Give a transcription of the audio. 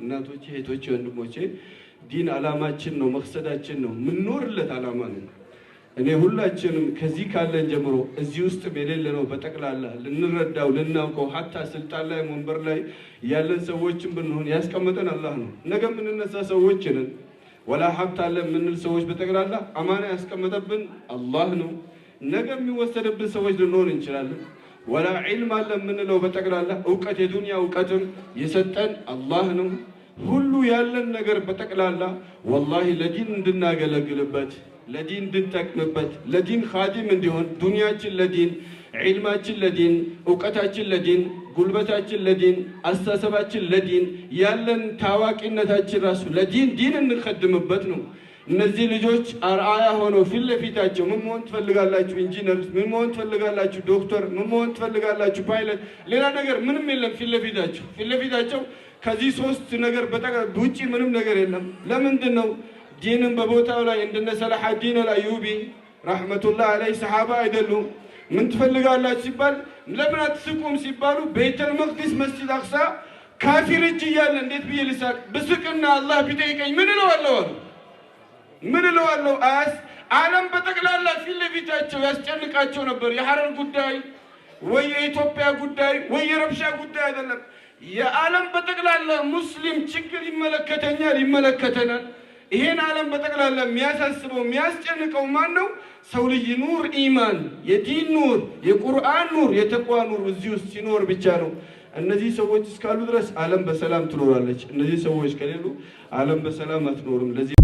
እናቶቼ እህቶቼ ወንድሞቼ ዲን አላማችን ነው መቅሰዳችን ነው ምንኖርለት አላማ ነው እኔ ሁላችንም ከዚህ ካለን ጀምሮ እዚህ ውስጥ በሌለ ነው በጠቅላላ ልንረዳው ልናውቀው hatta ስልጣን ላይ ወንበር ላይ ያለን ሰዎችን ብንሆን ያስቀመጠን አላህ ነው ነገም እንነሳ ሰዎች ነን ወላ ሀብት አለ ምንል ሰዎች በጠቅላላ አማና ያስቀመጠብን አላህ ነው ነገም የሚወሰድብን ሰዎች ልንሆን እንችላለን ወላ ዒልም አለ ምንለው በጠቅላላ ዕውቀት የዱንያ ዕውቀትን የሰጠን አላህ ነው ሁሉ ያለን ነገር በጠቅላላ والله ለዲን እንድናገለግልበት ለዲን እንድንጠቅምበት ለዲን ኻዲም እንዲሆን ዱንያችን ለዲን ዒልማችን ለዲን ዕውቀታችን ለዲን ጉልበታችን ለዲን አስተሳሰባችን ለዲን ያለን ታዋቂነታችን ራሱ ለዲን ዲን እንخدምበት ነው እነዚህ ልጆች አርአያ ሆነው ፊትለፊታቸው ምን መሆን ትፈልጋላችሁ ኢንጂነር ምን መሆን ትፈልጋላችሁ ዶክተር ምን መሆን ትፈልጋላችሁ ፓይለት ሌላ ነገር ምንም የለም ፊትለፊታቸው ከዚህ ሶስት ነገር በጠቅላላ ውጪ ምንም ነገር የለም ለምንድነው ዲንን በቦታው ላይ እንደነ ሰላሐዲን አልአዩቢ ረህመቱላህ ዐለይሂ ሰሃባ አይደሉም ምን ትፈልጋላችሁ ሲባል ለምን አትስቁም ሲባሉ ቤተል መቅደስ መስጂድ አቅሳ ካፊር እጅ ያለ እንዴት ብዬ ልሳቅ ብስቅና አላህ ቢጠይቀኝ ምን እለዋለሁ ዓለም በጠቅላላ ፊትለፊታቸው ያስጨንቃቸው ነበር የሐረር ጉዳይ ወይ የኢትዮጵያ ጉዳይ ወይ የረብሻ ጉዳይ አይደለም የዓለም በጠቅላላ ሙስሊም ችግር ይመለከተናል ይሄን ዓለም በጠቅላላ የሚያሳስበው የሚያስጨንቀው ማን ነው ሰው ልጅ ኑር ኢማን የዲን ኑር የቁርአን ኑር የተቋ ኑር እዚህ ውስጥ ሲኖር ብቻ ነው እነዚህ ሰዎች እስካሉ ድረስ ዓለም በሰላም ትኖራለች እነዚህ ሰዎች ከሌሉ ዓለም በሰላም አትኖርም ለዚህ